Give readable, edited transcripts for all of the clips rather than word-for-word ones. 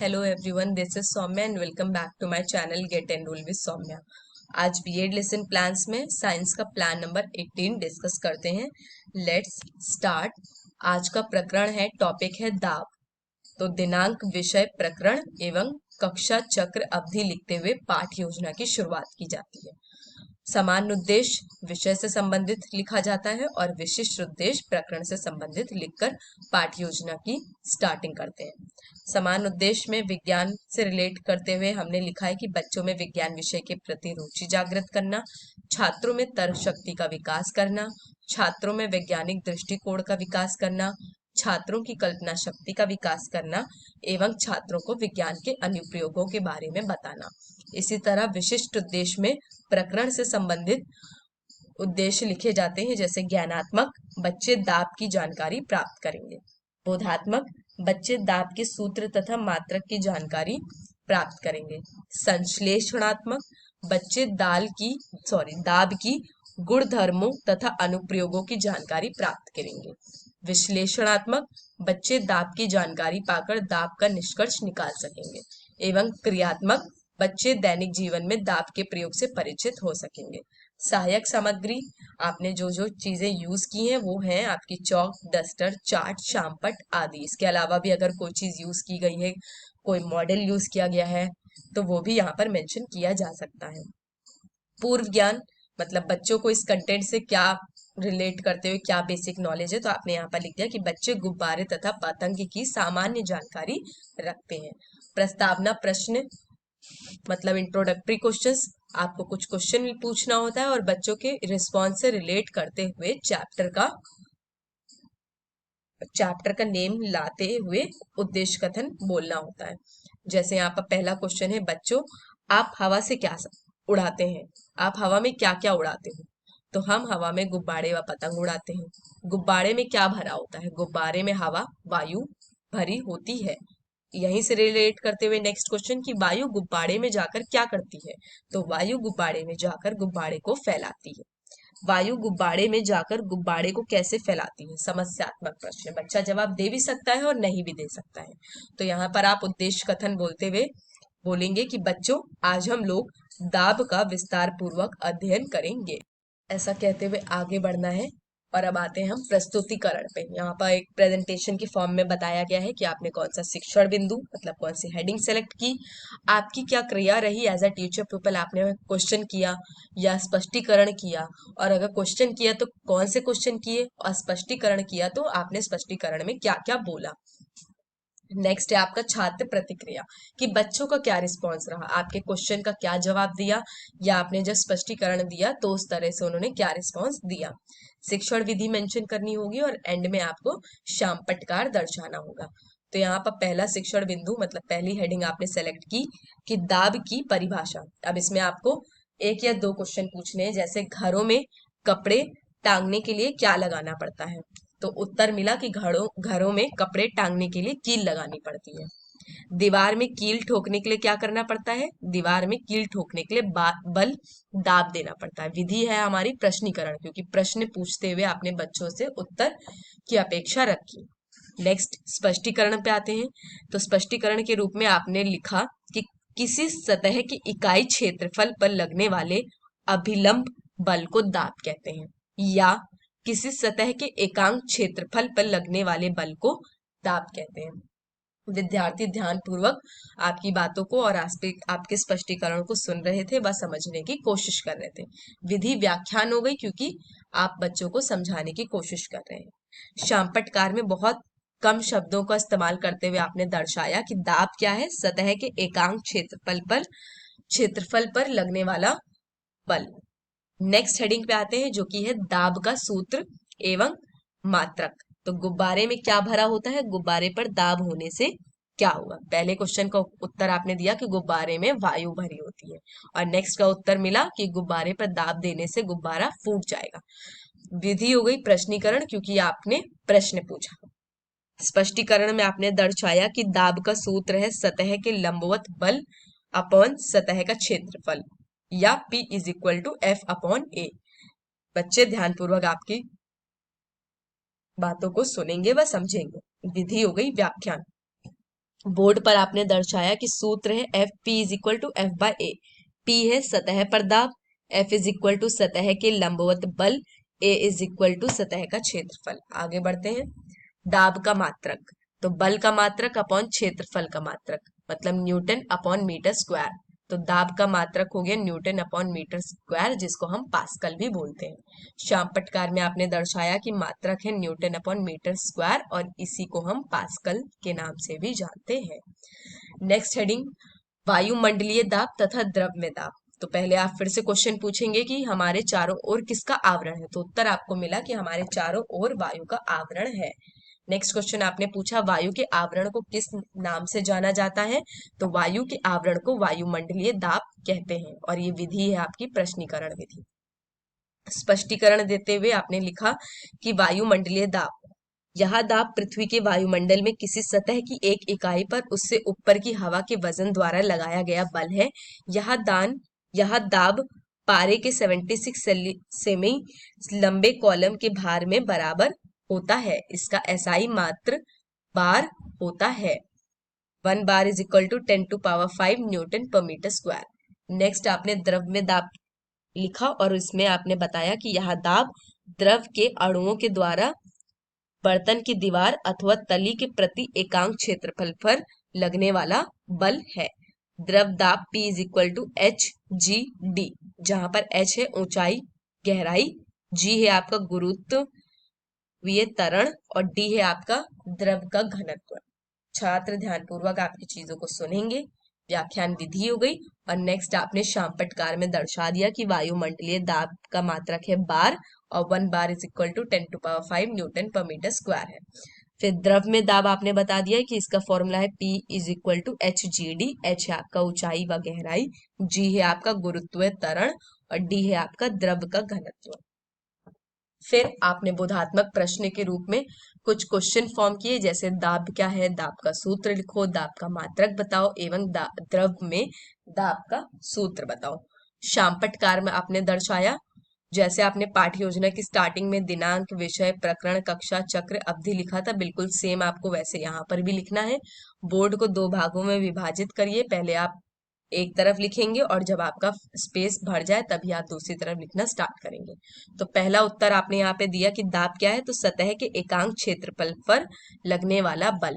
Hello everyone, this is Soumya and welcome back to my channel get enrol with Soumya. आज BEd lesson plans में science का plan number 18 discuss करते हैं। Let's start. आज का प्रकरण है, टॉपिक है दाब। तो दिनांक, विषय, प्रकरण एवं कक्षा चक्र अवधि लिखते हुए पाठ योजना की शुरुआत की जाती है। सामान्य उद्देश्य विषय से संबंधित लिखा जाता है और विशिष्ट उद्देश्य प्रकरण से संबंधित लिखकर पाठ योजना की स्टार्टिंग करते हैं। समान उद्देश्य में विज्ञान से रिलेट करते हुए हमने लिखा है कि बच्चों में विज्ञान विषय के प्रति रुचि जागृत करना, छात्रों में तर्क शक्ति का विकास करना, छात्रों में वैज्ञानिक दृष्टिकोण का विकास करना, छात्रों की कल्पना शक्ति का विकास करना एवं छात्रों को विज्ञान के अनुप्रयोगों के बारे में बताना। इसी तरह विशिष्ट उद्देश्य में प्रकरण से संबंधित उद्देश्य लिखे जाते हैं, जैसे ज्ञानात्मक, बच्चे दाब की जानकारी प्राप्त करेंगे। बोधात्मक, बच्चे दाब के सूत्र तथा मात्रक की जानकारी प्राप्त करेंगे। संश्लेषणात्मक, बच्चे दाब की गुण धर्मों तथा अनुप्रयोगों की जानकारी प्राप्त करेंगे। विश्लेषणात्मक, बच्चे दाब की जानकारी पाकर दाब का निष्कर्ष निकाल सकेंगे। एवं क्रियात्मक, बच्चे दैनिक जीवन में दाब के प्रयोग से परिचित हो सकेंगे। सहायक सामग्री, आपने जो जो चीजें यूज की हैं वो हैं आपकी चौक, डस्टर, चार्ट, शामपट आदि। इसके अलावा भी अगर कोई चीज यूज की गई है, कोई मॉडल यूज किया गया है, तो वो भी यहाँ पर मेंशन किया जा सकता है। पूर्व ज्ञान, मतलब बच्चों को इस कंटेंट से क्या रिलेट करते हुए क्या बेसिक नॉलेज है, तो आपने यहाँ पर लिख दिया कि बच्चे गुब्बारे तथा पतंग की सामान्य जानकारी रखते हैं। प्रस्तावना प्रश्न, मतलब इंट्रोडक्टरी क्वेश्चंस, आपको कुछ क्वेश्चन पूछना होता है और बच्चों के रिस्पॉन्स से रिलेट करते हुए चैप्टर का नेम लाते हुए उद्देश्य कथन बोलना होता है। जैसे यहाँ पर पहला क्वेश्चन है, बच्चों आप हवा से क्या उड़ाते हैं? आप हवा में क्या क्या उड़ाते हो? तो हम हवा में गुब्बारे व पतंग उड़ाते हैं। गुब्बारे में क्या भरा होता है? गुब्बारे में हवा, वायु भरी होती है। यहीं से रिलेट करते हुए नेक्स्ट क्वेश्चन की वायु गुब्बारे में जाकर क्या करती है? तो वायु गुब्बारे में जाकर गुब्बारे को फैलाती है। वायु गुब्बारे में जाकर गुब्बारे को कैसे फैलाती है? समस्यात्मक प्रश्न, बच्चा जवाब दे भी सकता है और नहीं भी दे सकता है। तो यहाँ पर आप उद्देश्य कथन बोलते हुए बोलेंगे कि बच्चों आज हम लोग दाब का विस्तार पूर्वक अध्ययन करेंगे। ऐसा कहते हुए आगे बढ़ना है। और अब आते हैं हम प्रस्तुतिकरण पे। यहाँ पर एक प्रेजेंटेशन की फॉर्म में बताया गया है कि आपने कौन सा शिक्षण बिंदु, मतलब कौन सी हेडिंग सेलेक्ट की, आपकी क्या क्रिया रही एज अ टीचर पीपल, आपने क्वेश्चन किया या स्पष्टीकरण किया, और अगर क्वेश्चन किया तो कौन से क्वेश्चन किए, और स्पष्टीकरण किया तो आपने स्पष्टीकरण में क्या क्या बोला। नेक्स्ट है आपका छात्र प्रतिक्रिया, कि बच्चों का क्या रिस्पॉन्स रहा, आपके क्वेश्चन का क्या जवाब दिया, या आपने जब स्पष्टीकरण दिया तो उस तरह से उन्होंने क्या रिस्पॉन्स दिया। शिक्षण विधि मेंशन करनी होगी और एंड में आपको शामपटकार दर्शाना होगा। तो यहाँ पर पहला शिक्षण बिंदु, मतलब पहली हेडिंग आपने सेलेक्ट की कि दाब की परिभाषा। अब इसमें आपको एक या दो क्वेश्चन पूछने हैं, जैसे घरों में कपड़े टांगने के लिए क्या लगाना पड़ता है? तो उत्तर मिला कि घरों में कपड़े टांगने के लिए कील लगानी पड़ती है। दीवार में कील ठोकने के लिए क्या करना पड़ता है? दीवार में कील ठोकने के लिए बल दाब देना पड़ता है। विधि है हमारी प्रश्नीकरण, क्योंकि प्रश्न पूछते हुए आपने बच्चों से उत्तर की अपेक्षा रखी। नेक्स्ट स्पष्टीकरण पे आते हैं। तो स्पष्टीकरण के रूप में आपने लिखा कि किसी सतह की इकाई क्षेत्रफल पर लगने वाले अभिलंब बल को दाब कहते हैं, या किसी सतह के एकांक क्षेत्रफल पर लगने वाले बल को दाब कहते हैं। विद्यार्थी ध्यान पूर्वक आपकी बातों को और आपके स्पष्टीकरण को सुन रहे थे, बस समझने की कोशिश कर रहे थे। विधि व्याख्यान हो गई, क्योंकि आप बच्चों को समझाने की कोशिश कर रहे हैं। शामपटकार में बहुत कम शब्दों का इस्तेमाल करते हुए आपने दर्शाया कि दाब क्या है? सतह के एकांक क्षेत्रफल पर लगने वाला बल। नेक्स्ट हेडिंग पे आते हैं, जो कि है दाब का सूत्र एवं मात्रक। तो गुब्बारे में क्या भरा होता है? गुब्बारे पर दाब होने से क्या होगा? पहले क्वेश्चन का उत्तर आपने दिया कि गुब्बारे में वायु भरी होती है, और नेक्स्ट का उत्तर मिला कि गुब्बारे पर दाब देने से गुब्बारा फूट जाएगा। विधि हो गई प्रश्नीकरण, क्योंकि आपने प्रश्न पूछा। स्पष्टीकरण में आपने दर्शाया कि दाब का सूत्र है सतह के लंबवत बल अपॉन सतह का क्षेत्रफल, या P is equal to F upon A। बच्चे ध्यानपूर्वक आपकी बातों को सुनेंगे व समझेंगे। विधि हो गई व्याख्यान। बोर्ड पर आपने दर्शाया कि सूत्र है F P is equal to F by A. P है सतह पर दाब, एफ इज इक्वल टू सतह के लंबवत बल, ए इज इक्वल टू सतह का क्षेत्रफल। आगे बढ़ते हैं। दाब का मात्रक, तो बल का मात्रक अपॉन क्षेत्रफल का मात्रक, मतलब न्यूटन अपॉन मीटर स्क्वायर। तो दाब का मात्रक हो गया न्यूटन अपॉन मीटर स्क्वायर, जिसको हम पास्कल भी बोलते हैं। शामपटकार में आपने दर्शाया कि मात्रक है न्यूटन अपॉन मीटर स्क्वायर, और इसी को हम पास्कल के नाम से भी जानते हैं। नेक्स्ट हेडिंग, वायुमंडलीय दाब तथा द्रव्य दाब। तो पहले आप फिर से क्वेश्चन पूछेंगे कि हमारे चारों ओर किसका आवरण है, तो उत्तर आपको मिला कि हमारे चारों ओर वायु का आवरण है। नेक्स्ट क्वेश्चन आपने पूछा वायु के आवरण को किस नाम से जाना जाता है, तो वायु के आवरण को वायुमंडलीय दाब कहते हैं, और ये विधि है आपकी प्रश्नीकरण विधि। स्पष्टीकरण देते हुए आपने लिखा कि वायुमंडलीय दाब, यह दाब पृथ्वी के वायुमंडल में किसी सतह की एक इकाई पर उससे ऊपर की हवा के वजन द्वारा लगाया गया बल है। यह दाब पारे के 76 सेमी लंबे कॉलम के भार में बराबर होता है। इसका एसआई मात्र बार होता है। 1 बार is equal to 10⁵ newton per metre square. Next आपने द्रव्य दाब लिखा, और इसमें आपने बताया कि यह दाब द्रव के अणुओं के द्वारा बर्तन की दीवार अथवा तली के प्रति एकांक क्षेत्रफल पर लगने वाला बल है। द्रव दाब P is equal to H G D, जहां पर H है ऊंचाई गहराई, G है आपका गुरुत्वीय त्वरण, और D है आपका द्रव का घनत्व। छात्र ध्यानपूर्वक आपकी चीजों को सुनेंगे। व्याख्यान विधि हो गई। और नेक्स्ट आपने शामपटकार में दर्शा दिया कि वायुमंडलीय दाब का मात्रक है बार, और 1 बार is equal to 10⁵ newton per metre square है। फिर द्रव में दाब आपने बता दिया कि इसका फॉर्मूला है P is equal to H G D. H है आपका ऊंचाई व गहराई, G है आपका गुरुत्वीय त्वरण, और D है आपका द्रव का घनत्व। फिर आपने बोधात्मक प्रश्न के रूप में कुछ क्वेश्चन फॉर्म किए, जैसे दाब क्या है, दाब का सूत्र लिखो, दाब का मात्रक बताओ, एवं द्रव में दाब का सूत्र बताओ। शामपटकार में आपने दर्शाया, जैसे आपने पाठ्य योजना की स्टार्टिंग में दिनांक, विषय, प्रकरण, कक्षा, चक्र, अवधि लिखा था, बिल्कुल सेम आपको वैसे यहाँ पर भी लिखना है। बोर्ड को 2 भागों में विभाजित करिए। पहले आप एक तरफ लिखेंगे, और जब आपका स्पेस भर जाए तभी आप दूसरी तरफ लिखना स्टार्ट करेंगे। तो पहला उत्तर आपने यहाँ पे दिया कि दाब क्या है, तो सतह के एकांक क्षेत्रफल पर लगने वाला बल।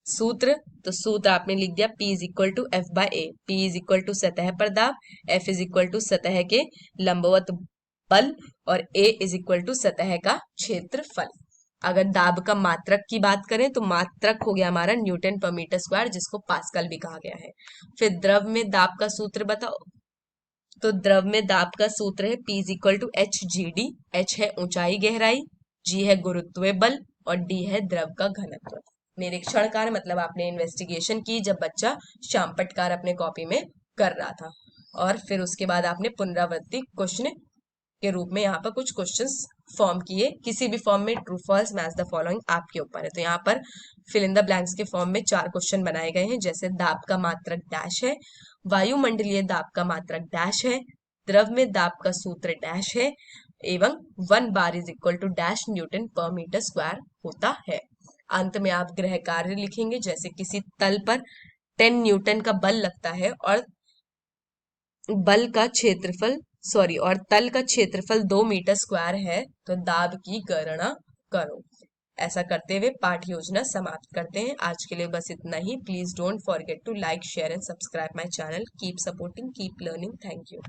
सूत्र, तो सूत्र आपने लिख दिया P is equal to F by A. P is equal to सतह पर दाब, F इज इक्वल टू सतह के लंबवत बल, और A इज इक्वल टू सतह का क्षेत्रफल। अगर दाब का मात्रक की बात करें तो मात्रक हो गया हमारा न्यूटन पर मीटर स्क्वायर, जिसको पास्कल भी कहा गया है। फिर द्रव में दाब का सूत्र बताओ, तो द्रव में दाब का सूत्र है P is equal to H G D. H है ऊंचाई गहराई, G है गुरुत्वीय बल, और D है द्रव का घनत्व। निरीक्षण कार्य मतलब आपने इन्वेस्टिगेशन की जब बच्चा शामपटकार अपने कॉपी में कर रहा था, और फिर उसके बाद आपने पुनरावृत्ति क्वेश्चन के रूप में यहाँ पर कुछ क्वेश्चंस फॉर्म किए। किसी भी फॉर्म में true false match the following आपके ऊपर है। तो यहाँ पर फिल इन द ब्लैंक्स के फॉर्म में 4 क्वेश्चन बनाए गए हैं, जैसे दाब का मात्रक डैश है, वायुमंडलीय दाब का मात्रक डैश है, द्रव में दाब का सूत्र डैश है, एवं 1 बार is equal to dash newton per metre square होता है। अंत में आप गृह कार्य लिखेंगे, जैसे किसी तल पर 10 न्यूटन का बल लगता है, और तल का क्षेत्रफल 2 मीटर स्क्वायर है, तो दाब की गणना करो। ऐसा करते हुए पाठ योजना समाप्त करते हैं। आज के लिए बस इतना ही। Please don't forget to like, share and subscribe my channel. Keep supporting, keep learning. Thank you.